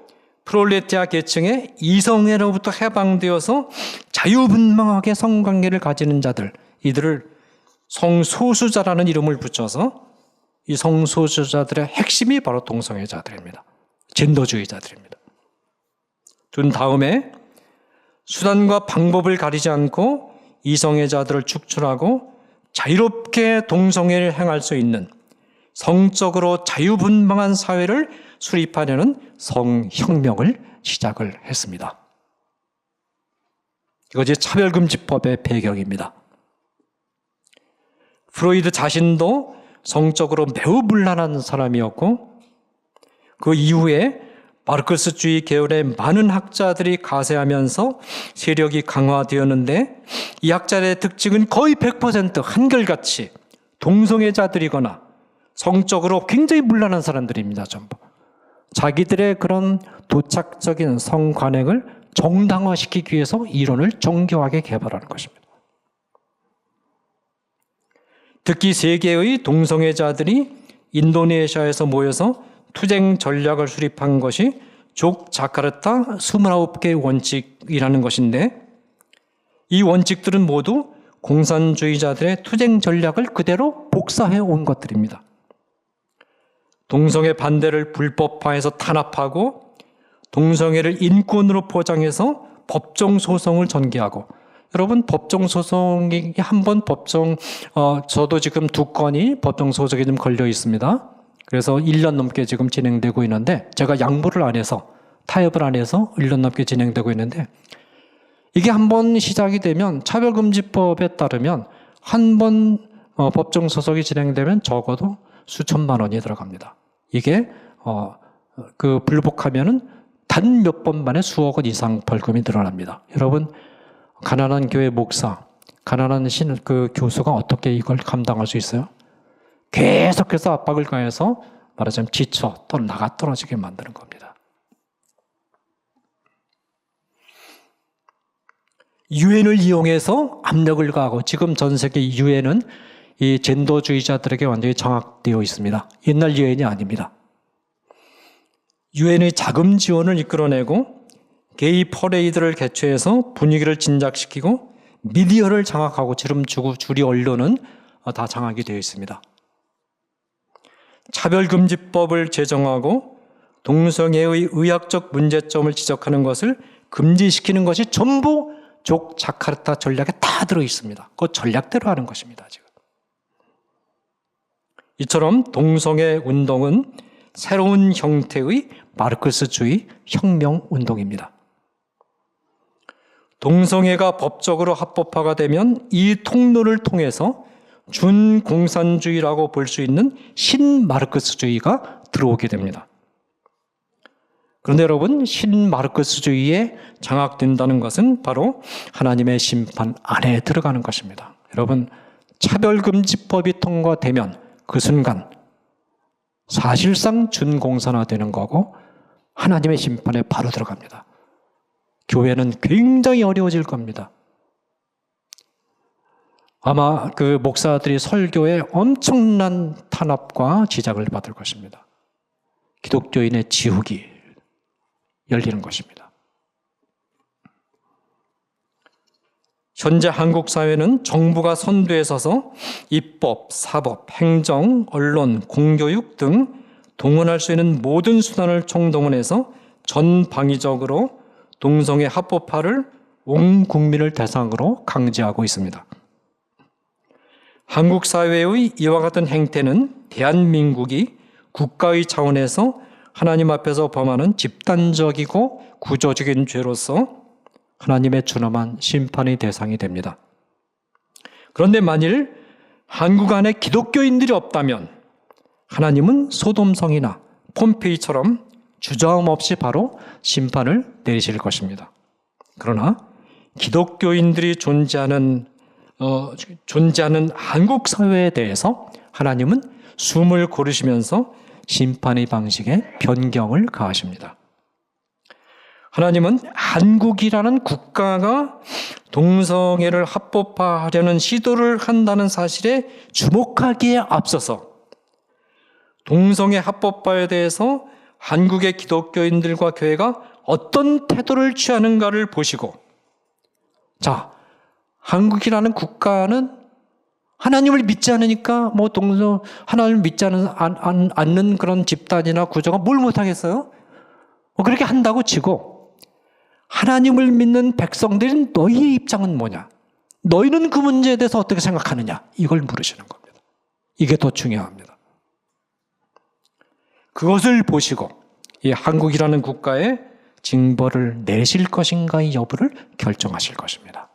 프롤레타리아 계층의 이성애로부터 해방되어서 자유분방하게 성관계를 가지는 자들, 이들을 성소수자라는 이름을 붙여서 이 성소수자들의 핵심이 바로 동성애자들입니다. 젠더주의자들입니다. 둔 다음에 수단과 방법을 가리지 않고 이성애자들을 축출하고 자유롭게 동성애를 행할 수 있는 성적으로 자유분방한 사회를 수립하려는 성혁명을 시작을 했습니다. 이것이 차별금지법의 배경입니다. 프로이드 자신도 성적으로 매우 문란한 사람이었고 그 이후에 마르크스주의 계열의 많은 학자들이 가세하면서 세력이 강화되었는데 이 학자들의 특징은 거의 100% 한결같이 동성애자들이거나 성적으로 굉장히 문란한 사람들입니다. 전부. 자기들의 그런 도착적인 성관행을 정당화시키기 위해서 이론을 정교하게 개발하는 것입니다. 특히 세계의 동성애자들이 인도네시아에서 모여서 투쟁 전략을 수립한 것이 족자카르타 29개의 원칙이라는 것인데 이 원칙들은 모두 공산주의자들의 투쟁 전략을 그대로 복사해 온 것들입니다. 동성애 반대를 불법화해서 탄압하고 동성애를 인권으로 포장해서 법정 소송을 전개하고, 여러분 법정 소송이 한번 저도 지금 2건이 법정 소송에 좀 걸려 있습니다. 그래서 1년 넘게 지금 진행되고 있는데, 제가 양보를 안 해서, 타협을 안 해서 1년 넘게 진행되고 있는데, 이게 한번 시작이 되면 차별금지법에 따르면 한 번 법정 소송이 진행되면 적어도 수천만 원이 들어갑니다. 이게 불복하면은 단 몇 번 만에 수억 원 이상 벌금이 늘어납니다. 여러분, 가난한 교회 목사, 가난한 교수가 어떻게 이걸 감당할 수 있어요? 계속해서 압박을 가해서 말하자면 지쳐 나가 떨어지게 만드는 겁니다. 유엔을 이용해서 압력을 가하고, 지금 전 세계 유엔은 이 젠더주의자들에게 완전히 장악되어 있습니다. 옛날 유엔이 아닙니다. 유엔의 자금 지원을 이끌어내고 게이 퍼레이드를 개최해서 분위기를 진작시키고 미디어를 장악하고 지름 주고 주리 언론은 다 장악이 되어 있습니다. 차별금지법을 제정하고 동성애의 의학적 문제점을 지적하는 것을 금지시키는 것이 전부 자카르타 전략에 다 들어 있습니다. 그 전략대로 하는 것입니다, 지금. 이처럼 동성애 운동은 새로운 형태의 마르크스주의 혁명 운동입니다. 동성애가 법적으로 합법화가 되면 이 통로를 통해서 준공산주의라고 볼 수 있는 신마르크스주의가 들어오게 됩니다. 그런데 여러분, 신마르크스주의에 장악된다는 것은 바로 하나님의 심판 안에 들어가는 것입니다. 여러분, 차별금지법이 통과되면 그 순간 사실상 준공산화되는 거고 하나님의 심판에 바로 들어갑니다. 교회는 굉장히 어려워질 겁니다. 아마 그 목사들이 설교에 엄청난 탄압과 지적을 받을 것입니다. 기독교인의 지옥이 열리는 것입니다. 현재 한국 사회는 정부가 선두에 서서 입법, 사법, 행정, 언론, 공교육 등 동원할 수 있는 모든 수단을 총동원해서 전방위적으로 동성애 합법화를 온 국민을 대상으로 강제하고 있습니다. 한국 사회의 이와 같은 행태는 대한민국이 국가의 차원에서 하나님 앞에서 범하는 집단적이고 구조적인 죄로서 하나님의 준엄한 심판의 대상이 됩니다. 그런데 만일 한국 안에 기독교인들이 없다면 하나님은 소돔성이나 폼페이처럼 주저함 없이 바로 심판을 내리실 것입니다. 그러나 기독교인들이 존재하는 한국 사회에 대해서 하나님은 숨을 고르시면서 심판의 방식에 변경을 가하십니다. 하나님은 한국이라는 국가가 동성애를 합법화하려는 시도를 한다는 사실에 주목하기에 앞서서 동성애 합법화에 대해서 한국의 기독교인들과 교회가 어떤 태도를 취하는가를 보시고, 자, 한국이라는 국가는 하나님을 믿지 않으니까 하나님을 믿지 않는 그런 집단이나 구조가 뭘 못하겠어요? 그렇게 한다고 치고, 하나님을 믿는 백성들인 너희의 입장은 뭐냐? 너희는 그 문제에 대해서 어떻게 생각하느냐? 이걸 물으시는 겁니다. 이게 더 중요합니다. 그것을 보시고 이 한국이라는 국가에 징벌을 내실 것인가의 여부를 결정하실 것입니다.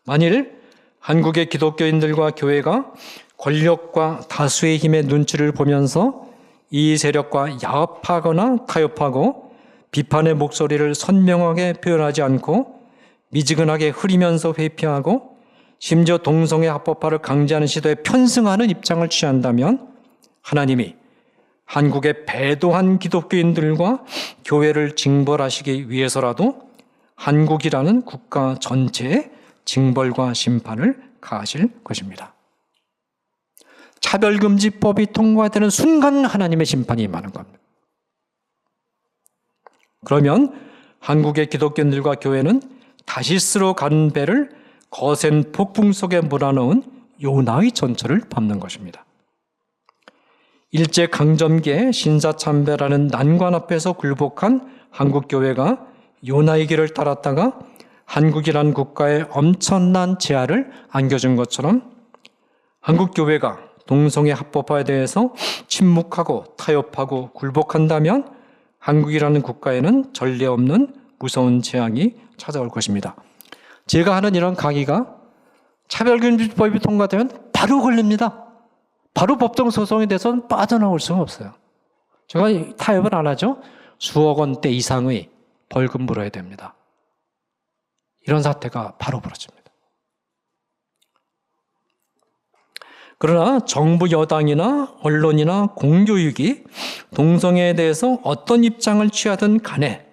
만일 한국의 기독교인들과 교회가 권력과 다수의 힘의 눈치를 보면서 이 세력과 야합하거나 타협하고 비판의 목소리를 선명하게 표현하지 않고 미지근하게 흐리면서 회피하고 심지어 동성애 합법화를 강제하는 시도에 편승하는 입장을 취한다면 하나님이 한국의 배도한 기독교인들과 교회를 징벌하시기 위해서라도 한국이라는 국가 전체에 징벌과 심판을 가하실 것입니다. 차별금지법이 통과되는 순간 하나님의 심판이 임하는 겁니다. 그러면 한국의 기독교인들과 교회는 다시스로 가는 배를 거센 폭풍 속에 몰아넣은 요나의 전철을 밟는 것입니다. 일제강점기에 신사참배라는 난관 앞에서 굴복한 한국교회가 요나의 길을 따랐다가 한국이라는 국가에 엄청난 제한을 안겨준 것처럼 한국교회가 동성애 합법화에 대해서 침묵하고 타협하고 굴복한다면 한국이라는 국가에는 전례 없는 무서운 재앙이 찾아올 것입니다. 제가 하는 이런 강의가 차별금지법이 통과되면 바로 걸립니다. 바로 법정소송에 대해서는 빠져나올 수가 없어요. 제가 타협을 안 하죠. 수억 원대 이상의 벌금 물어야 됩니다. 이런 사태가 바로 벌어집니다. 그러나 정부 여당이나 언론이나 공교육이 동성애에 대해서 어떤 입장을 취하든 간에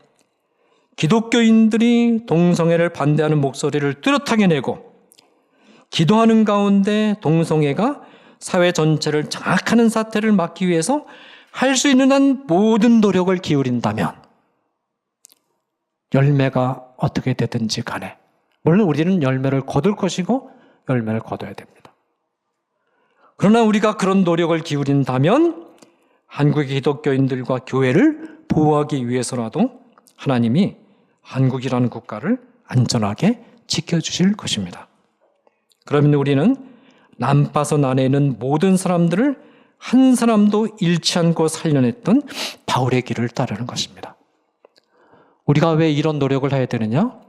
기독교인들이 동성애를 반대하는 목소리를 뚜렷하게 내고 기도하는 가운데 동성애가 사회 전체를 장악하는 사태를 막기 위해서 할 수 있는 한 모든 노력을 기울인다면 열매가 어떻게 되든지 간에 물론 우리는 열매를 거둘 것이고 열매를 거둬야 됩니다. 그러나 우리가 그런 노력을 기울인다면 한국의 기독교인들과 교회를 보호하기 위해서라도 하나님이 한국이라는 국가를 안전하게 지켜주실 것입니다. 그러면 우리는 난파선 안에 있는 모든 사람들을 한 사람도 잃지 않고 살려냈던 바울의 길을 따르는 것입니다. 우리가 왜 이런 노력을 해야 되느냐?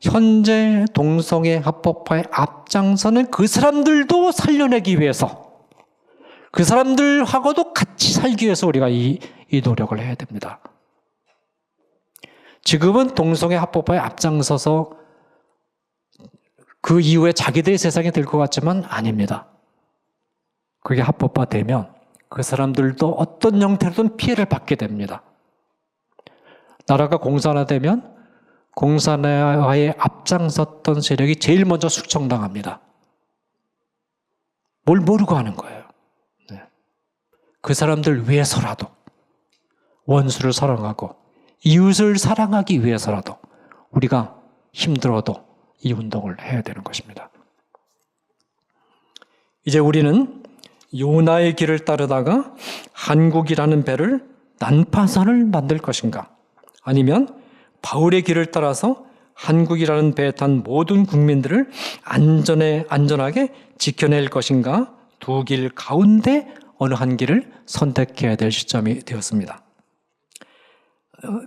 현재 동성애 합법화의 앞장서는 그 사람들도 살려내기 위해서 그 사람들하고도 같이 살기 위해서 우리가 이 노력을 해야 됩니다. 지금은 동성애 합법화에 앞장서서 그 이후에 자기들의 세상에 될 것 같지만 아닙니다. 그게 합법화되면 그 사람들도 어떤 형태로든 피해를 받게 됩니다. 나라가 공산화되면 공산화에 앞장섰던 세력이 제일 먼저 숙청당합니다. 뭘 모르고 하는 거예요. 네. 그 사람들 위해서라도 원수를 사랑하고 이웃을 사랑하기 위해서라도 우리가 힘들어도 이 운동을 해야 되는 것입니다. 이제 우리는 요나의 길을 따르다가 한국이라는 배를 난파선을 만들 것인가? 아니면 바울의 길을 따라서 한국이라는 배에 탄 모든 국민들을 안전하게 지켜낼 것인가? 두 길 가운데 어느 한 길을 선택해야 될 시점이 되었습니다.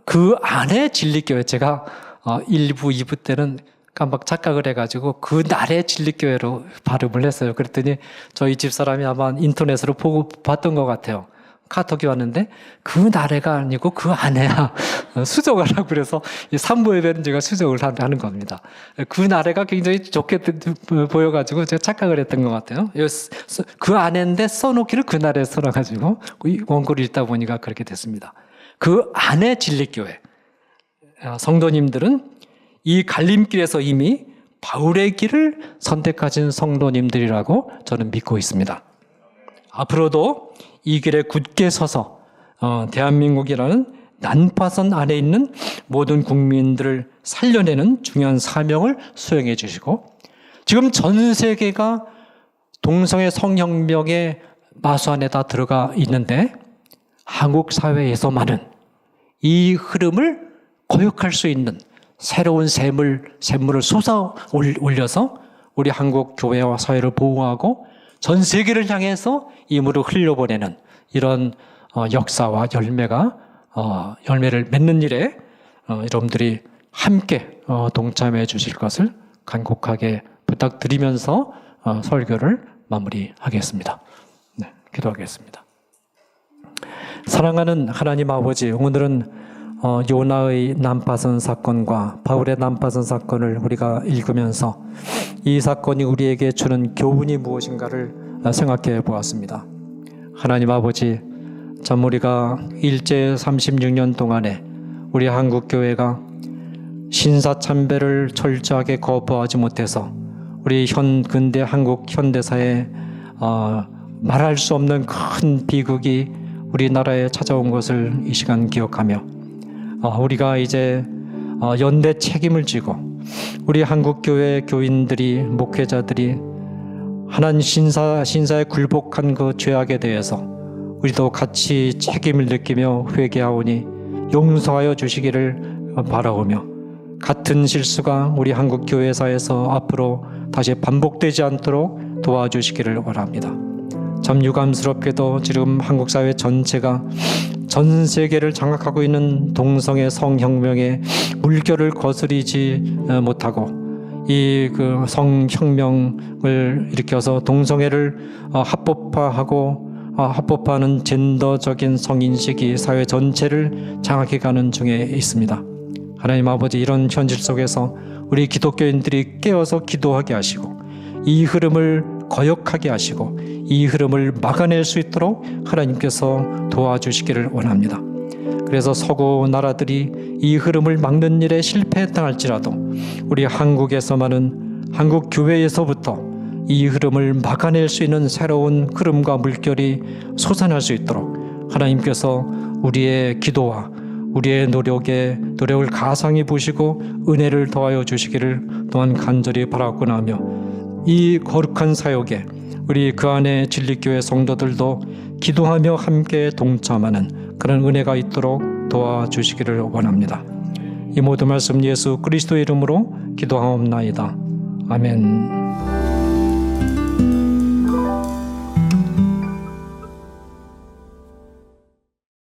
그 안에 진리교회, 제가 1부, 2부 때는 깜빡 착각을 해가지고 그 날의 진리교회로 발음을 했어요. 그랬더니 저희 집사람이 아마 인터넷으로 보고 봤던 것 같아요. 카톡이 왔는데 그 날에가 아니고 그 안에야 수정을 하고 그래서 3부 예배는 제가 수정을 하는 겁니다. 그 날에가 굉장히 좋게 보여가지고 제가 착각을 했던 것 같아요. 그 안에인데 써놓기를 그 날에 써놔가지고 원고를 읽다 보니까 그렇게 됐습니다. 그 안에 진리교회 성도님들은 이 갈림길에서 이미 바울의 길을 선택하신 성도님들이라고 저는 믿고 있습니다. 앞으로도 이 길에 굳게 서서 대한민국이라는 난파선 안에 있는 모든 국민들을 살려내는 중요한 사명을 수행해 주시고 지금 전 세계가 동성애 성혁명의 마수 안에 다 들어가 있는데 한국 사회에서만은 이 흐름을 거역할 수 있는 새로운 샘물을 쏟아 올려서 우리 한국 교회와 사회를 보호하고 전 세계를 향해서 임으로 흘려보내는 이런 역사와 열매를 맺는 일에 여러분들이 함께 동참해 주실 것을 간곡하게 부탁드리면서 설교를 마무리하겠습니다. 네, 기도하겠습니다. 사랑하는 하나님 아버지, 오늘은 요나의 난파선 사건과 바울의 난파선 사건을 우리가 읽으면서 이 사건이 우리에게 주는 교훈이 무엇인가를 생각해 보았습니다. 하나님 아버지, 참 우리가 일제 36년 동안에 우리 한국교회가 신사참배를 철저하게 거부하지 못해서 우리 근대 한국 현대사에 말할 수 없는 큰 비극이 우리나라에 찾아온 것을 이 시간 기억하며 우리가 이제 연대 책임을 지고 우리 한국교회 교인들이, 목회자들이 하나님 신사에 굴복한 그 죄악에 대해서 우리도 같이 책임을 느끼며 회개하오니 용서하여 주시기를 바라오며, 같은 실수가 우리 한국교회사에서 앞으로 다시 반복되지 않도록 도와주시기를 원합니다. 참 유감스럽게도 지금 한국 사회 전체가 전 세계를 장악하고 있는 동성애 성혁명의 물결을 거스리지 못하고 이 그 성혁명을 일으켜서 동성애를 합법화하는 젠더적인 성인식이 사회 전체를 장악해가는 중에 있습니다. 하나님 아버지, 이런 현실 속에서 우리 기독교인들이 깨어서 기도하게 하시고 이 흐름을 거역하게 하시고 이 흐름을 막아낼 수 있도록 하나님께서 도와주시기를 원합니다. 그래서 서구 나라들이 이 흐름을 막는 일에 실패했다 할지라도 우리 한국에서만은, 한국 교회에서부터 이 흐름을 막아낼 수 있는 새로운 흐름과 물결이 솟아날 수 있도록 하나님께서 우리의 기도와 우리의 노력을 가상히 보시고 은혜를 더하여 주시기를 또한 간절히 바라고 나며, 이 거룩한 사역에 우리 그 안에 진리교회 성도들도 기도하며 함께 동참하는 그런 은혜가 있도록 도와주시기를 원합니다. 이 모든 말씀 예수 그리스도의 이름으로 기도하옵나이다. 아멘.